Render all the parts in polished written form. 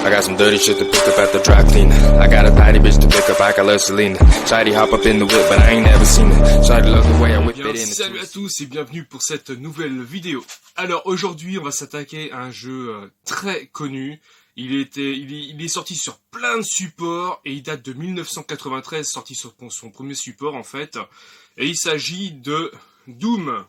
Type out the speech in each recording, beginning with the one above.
I got some dirty shit to pick up at the dry cleaner. I got a tidy bitch to pick up, I got Selena. Shady hop up in the whip, but I ain't never seen it. Shady love the way I whip it in. Salut à tous et bienvenue pour cette nouvelle vidéo. Alors aujourd'hui, on va s'attaquer à un jeu très connu. Il est sorti sur plein de supports et il date de 1993, sorti sur son premier support en fait. Et il s'agit de Doom.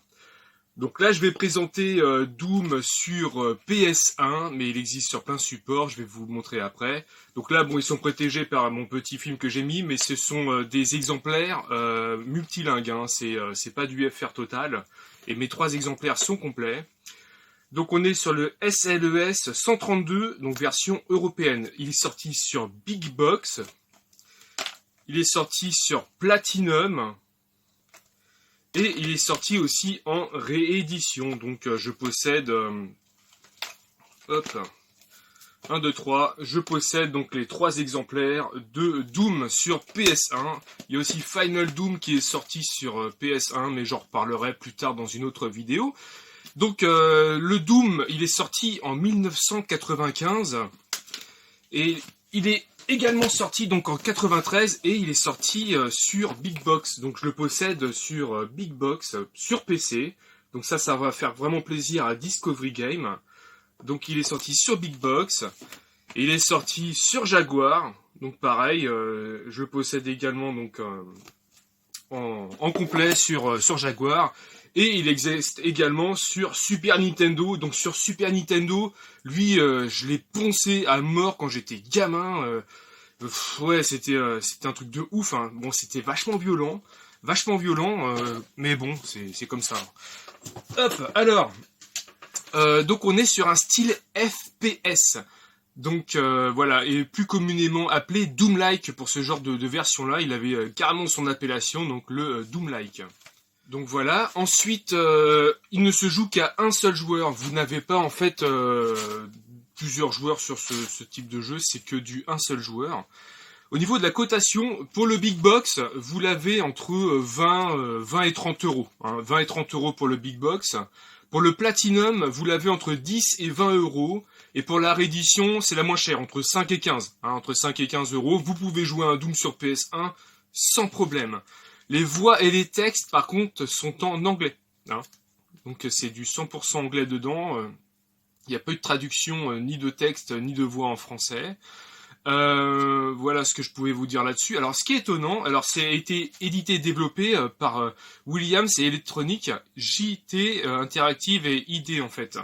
Donc là, je vais présenter Doom sur PS1, mais il existe sur plein de supports, je vais vous le montrer après. Donc là, bon, ils sont protégés par mon petit film que j'ai mis, mais ce sont des exemplaires multilingues, hein. C'est pas du FR total, et mes 3 exemplaires sont complets. Donc on est sur le SLES 132, donc version européenne. Il est sorti sur Big Box, il est sorti sur Platinum, et il est sorti aussi en réédition. Donc je possède... hop, 1, 2, 3. Je possède donc les 3 exemplaires de Doom sur PS1. Il y a aussi Final Doom qui est sorti sur PS1, mais j'en reparlerai plus tard dans une autre vidéo. Donc le Doom, il est sorti en 1995. Et il est également sorti donc en 93 et il est sorti sur Big Box. Donc je le possède sur Big Box, sur PC. Donc ça va faire vraiment plaisir à Discovery Game. Donc il est sorti sur Big Box. Et il est sorti sur Jaguar. Donc pareil, je le possède également donc en complet sur Jaguar. Et il existe également sur Super Nintendo. Donc sur Super Nintendo, lui, je l'ai poncé à mort quand j'étais gamin. Ouais, c'était un truc de ouf, hein. Bon, c'était vachement violent, mais bon, c'est comme ça. Hop, alors, donc on est sur un style FPS. Donc voilà, et plus communément appelé Doom-like pour ce genre de version-là. Il avait carrément son appellation, donc le Doom-like. Donc voilà, ensuite, il ne se joue qu'à un seul joueur. Vous n'avez pas en fait plusieurs joueurs sur ce type de jeu, c'est que du un seul joueur. Au niveau de la cotation, pour le Big Box, vous l'avez entre 20 et 30 euros. Hein, 20 et 30 euros pour le Big Box. Pour le Platinum, vous l'avez entre 10 et 20 euros. Et pour la réédition, c'est la moins chère, entre 5 et 15. Hein, entre 5 et 15 euros. Vous pouvez jouer à un Doom sur PS1 sans problème. Les voix et les textes, par contre, sont en anglais. Hein. Donc c'est du 100% anglais dedans. Il n'y a pas eu de traduction, ni de texte, ni de voix en français. Voilà ce que je pouvais vous dire là-dessus. Alors ce qui est étonnant, alors c'est été édité et développé par Williams et Electronic, JT Interactive et ID en fait.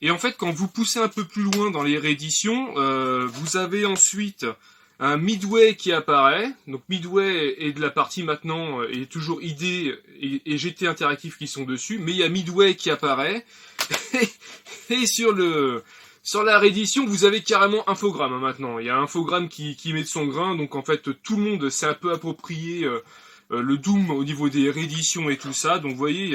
Et en fait quand vous poussez un peu plus loin dans les rééditions, vous avez ensuite un Midway qui apparaît. Donc Midway est de la partie maintenant, et toujours ID et GT Interactive qui sont dessus, mais il y a Midway qui apparaît. Et sur la réédition, vous avez carrément Infogrames hein, maintenant. Il y a Infogrames qui met de son grain, donc en fait tout le monde s'est un peu approprié le Doom au niveau des rééditions et tout ça. Donc vous voyez,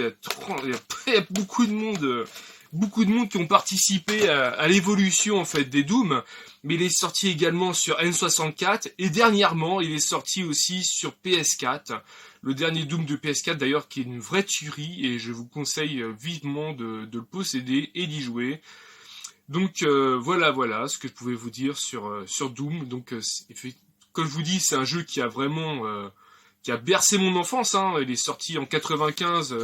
il y a beaucoup de monde qui ont participé à l'évolution en fait des Doom. Mais il est sorti également sur N64 et dernièrement il est sorti aussi sur PS4. Le dernier Doom de PS4 d'ailleurs qui est une vraie tuerie et je vous conseille vivement de le posséder et d'y jouer. Donc voilà ce que je pouvais vous dire sur Doom. Donc comme je vous dis, c'est un jeu qui a vraiment qui a bercé mon enfance. Hein. Il est sorti en 95,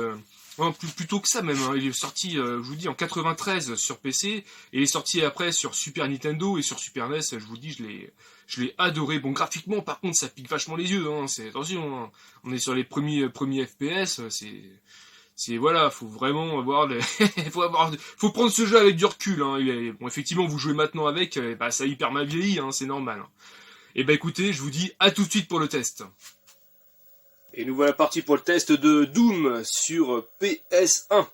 plutôt que ça même. Hein. Il est sorti, je vous dis, en 93 sur PC et il est sorti après sur Super Nintendo et sur Super NES. Je vous dis, je l'ai adoré. Bon, graphiquement, par contre, ça pique vachement les yeux. Hein. Attention, hein. On est sur les premiers FPS. C'est voilà, faut vraiment avoir faut prendre ce jeu avec du recul. Hein. Bon, effectivement, vous jouez maintenant avec, bah ça a hyper mal vieilli, hein, c'est normal. Hein. Et bah écoutez, je vous dis à tout de suite pour le test. Et nous voilà partis pour le test de Doom sur PS1.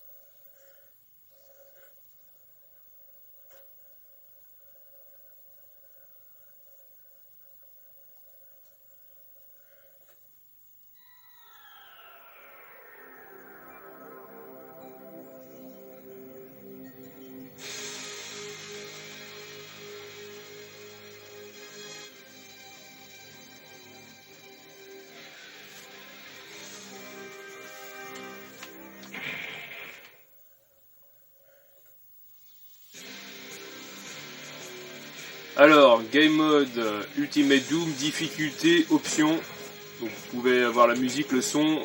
Alors, Game Mode, Ultimate Doom, difficulté, options. Donc vous pouvez avoir la musique, le son,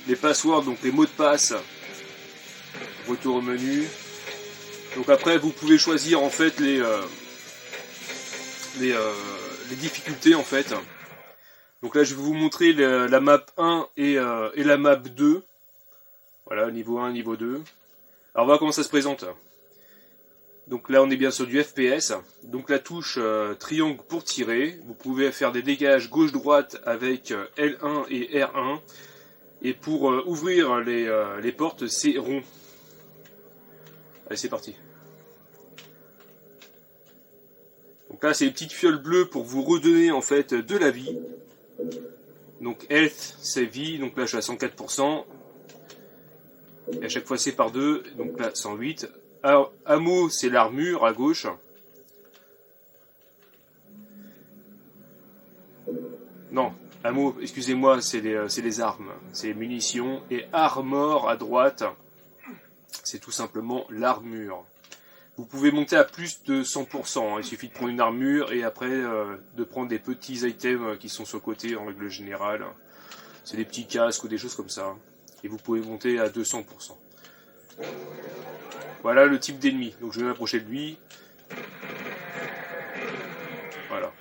les passwords, donc les mots de passe. Retour au menu. Donc après, vous pouvez choisir en fait les difficultés en fait. Donc là, je vais vous montrer la map 1 et la map 2. Voilà, niveau 1, niveau 2. Alors on va voir comment ça se présente. Donc là, on est bien sur du FPS. Donc la touche triangle pour tirer. Vous pouvez faire des dégages gauche-droite avec L1 et R1. Et pour ouvrir les portes, c'est rond. Allez, c'est parti. Donc là, c'est les petites fioles bleues pour vous redonner en fait de la vie. Donc health, c'est vie. Donc là, je suis à 104%. Et à chaque fois, c'est par 2. Donc là, 108. Alors, ammo, c'est l'armure à gauche. Non, ammo, excusez-moi, c'est les armes. C'est les munitions. Et armor à droite, c'est tout simplement l'armure. Vous pouvez monter à plus de 100%. Il suffit de prendre une armure et après de prendre des petits items qui sont sur le côté en règle générale. C'est des petits casques ou des choses comme ça. Et vous pouvez monter à 200%. Voilà le type d'ennemi. Donc je vais m'approcher de lui. Voilà.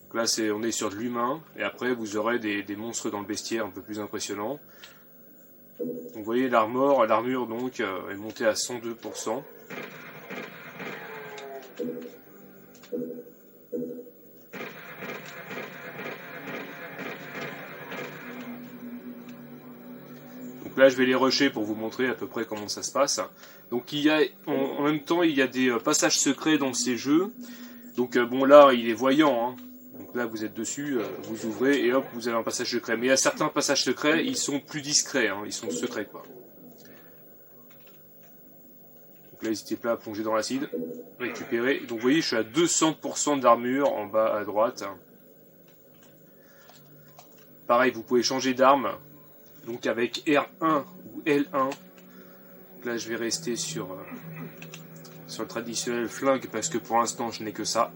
Donc là on est sur de l'humain. Et après vous aurez des monstres dans le bestiaire un peu plus impressionnants. Donc vous voyez l'armure donc est montée à 102%. Donc là je vais les rusher pour vous montrer à peu près comment ça se passe. Donc il y a en même temps il y a des passages secrets dans ces jeux. Donc bon là il est voyant, hein. Donc là vous êtes dessus, vous ouvrez et hop vous avez un passage secret. Mais il y a certains passages secrets, ils sont plus discrets, hein, ils sont secrets quoi. Donc là n'hésitez pas à plonger dans l'acide, récupérer. Donc vous voyez je suis à 200% d'armure en bas à droite. Pareil vous pouvez changer d'arme. Donc avec R1 ou L1. Donc là je vais rester sur le traditionnel flingue parce que pour l'instant je n'ai que ça.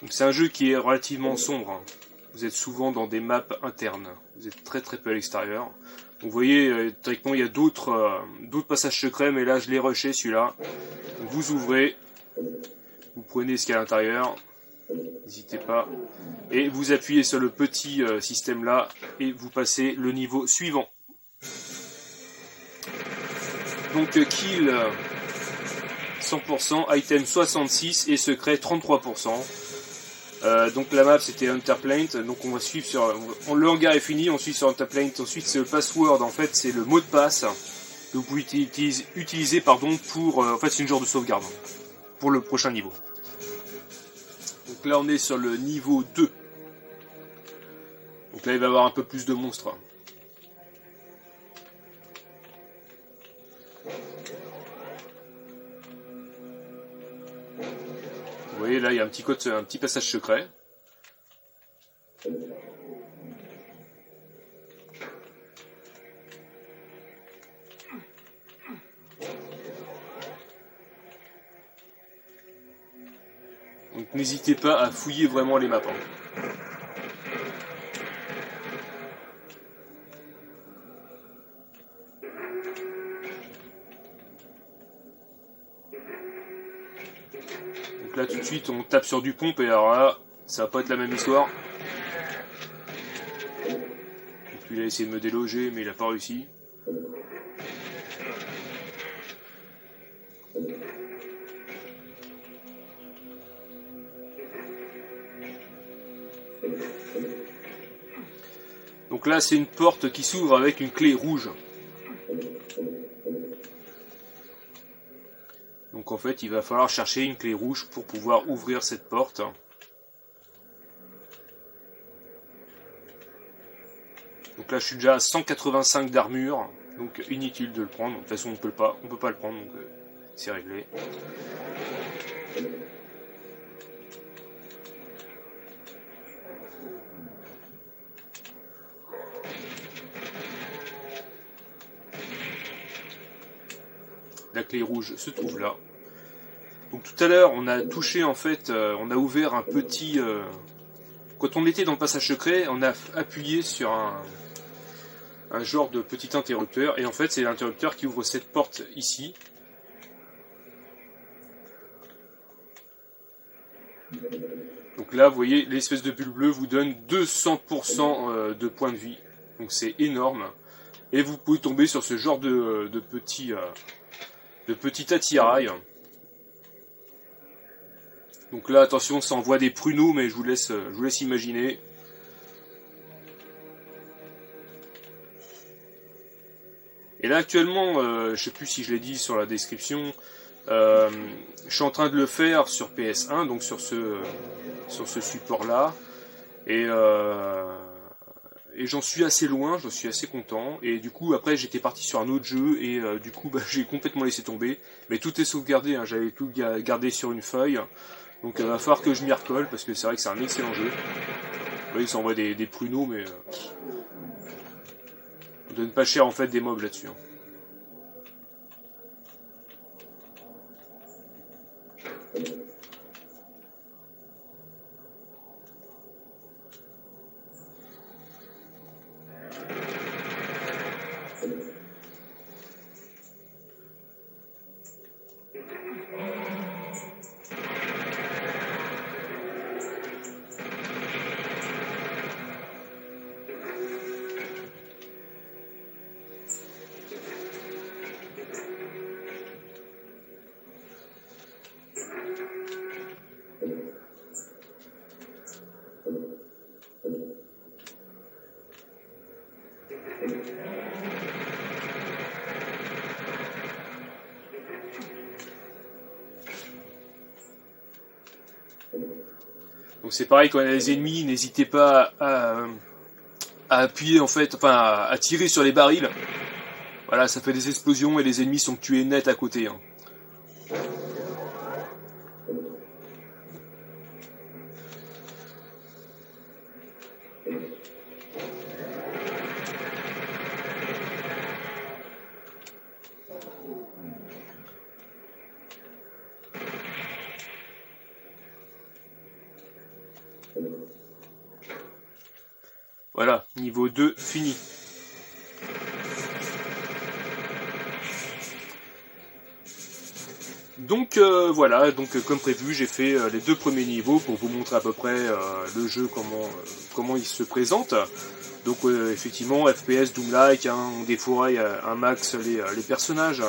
Donc c'est un jeu qui est relativement sombre. Hein. Vous êtes souvent dans des maps internes. Vous êtes très très peu à l'extérieur. Donc vous voyez, théoriquement il y a d'autres passages secrets, mais là je l'ai rushé celui-là. Donc vous ouvrez, vous prenez ce qu'il y a à l'intérieur, n'hésitez pas, et vous appuyez sur le petit système là, et vous passez le niveau suivant. Donc kill 100%, item 66 et secret 33%. Donc la map c'était Hunterplaint, donc on va suivre sur... Le hangar est fini, on suit sur Hunterplaint, ensuite c'est le password, en fait c'est le mot de passe que vous pouvez utiliser pour... en fait c'est une genre de sauvegarde pour le prochain niveau. Donc là on est sur le niveau 2. Donc là il va y avoir un peu plus de monstres. Vous voyez là il y a un petit passage secret. Donc n'hésitez pas à fouiller vraiment les maps. Hein. Donc là tout de suite on tape sur du pompe et alors là ça va pas être la même histoire. Et puis il a essayé de me déloger mais il a pas réussi. Donc là c'est une porte qui s'ouvre avec une clé rouge. Donc en fait il va falloir chercher une clé rouge pour pouvoir ouvrir cette porte. Donc là je suis déjà à 185 d'armure, donc inutile de le prendre. De toute façon on peut pas le prendre, donc c'est réglé. La clé rouge se trouve là. Donc tout à l'heure, on a touché en fait, on a ouvert un petit... quand on était dans le passage secret, on a appuyé sur un genre de petit interrupteur. Et en fait, c'est l'interrupteur qui ouvre cette porte ici. Donc là, vous voyez, l'espèce de bulle bleue vous donne 200% de points de vie. Donc c'est énorme. Et vous pouvez tomber sur ce genre de petit attirail. Donc là, attention, ça envoie des pruneaux, mais je vous laisse imaginer. Et là, actuellement, je sais plus si je l'ai dit sur la description, je suis en train de le faire sur PS1, donc sur ce support-là. Et j'en suis assez loin, j'en suis assez content. Et du coup, après, j'étais parti sur un autre jeu, et du coup, j'ai complètement laissé tomber. Mais tout est sauvegardé, hein, j'avais tout gardé sur une feuille. Donc il va falloir que je m'y recolle, parce que c'est vrai que c'est un excellent jeu. Vous voyez, ça envoie des pruneaux, mais on donne pas cher en fait des mobs là-dessus. Hein. Donc c'est pareil, quand il y a des ennemis, n'hésitez pas à appuyer en fait, enfin à tirer sur les barils. Voilà, ça fait des explosions et les ennemis sont tués net à côté. Hein. Voilà, niveau 2 fini. Donc voilà, donc comme prévu, j'ai fait les 2 premiers niveaux pour vous montrer à peu près le jeu, comment il se présente. Donc effectivement, FPS, Doom-like, hein, on défouraille un max les personnages.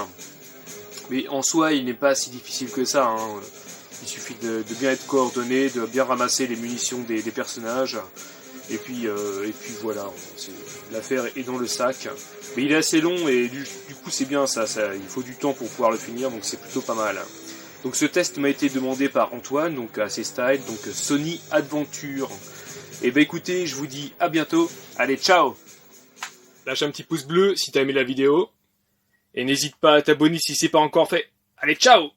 Mais en soi, il n'est pas si difficile que ça. Hein. Il suffit de bien être coordonné, de bien ramasser les munitions des personnages. Et puis voilà, l'affaire est dans le sac. Mais il est assez long et du coup c'est bien ça, il faut du temps pour pouvoir le finir, donc c'est plutôt pas mal. Donc ce test m'a été demandé par Antoine, donc à C-Style, donc Sony Adventure. Et bah écoutez, je vous dis à bientôt, allez ciao! Lâche un petit pouce bleu si t'as aimé la vidéo. Et n'hésite pas à t'abonner si c'est pas encore fait. Allez ciao!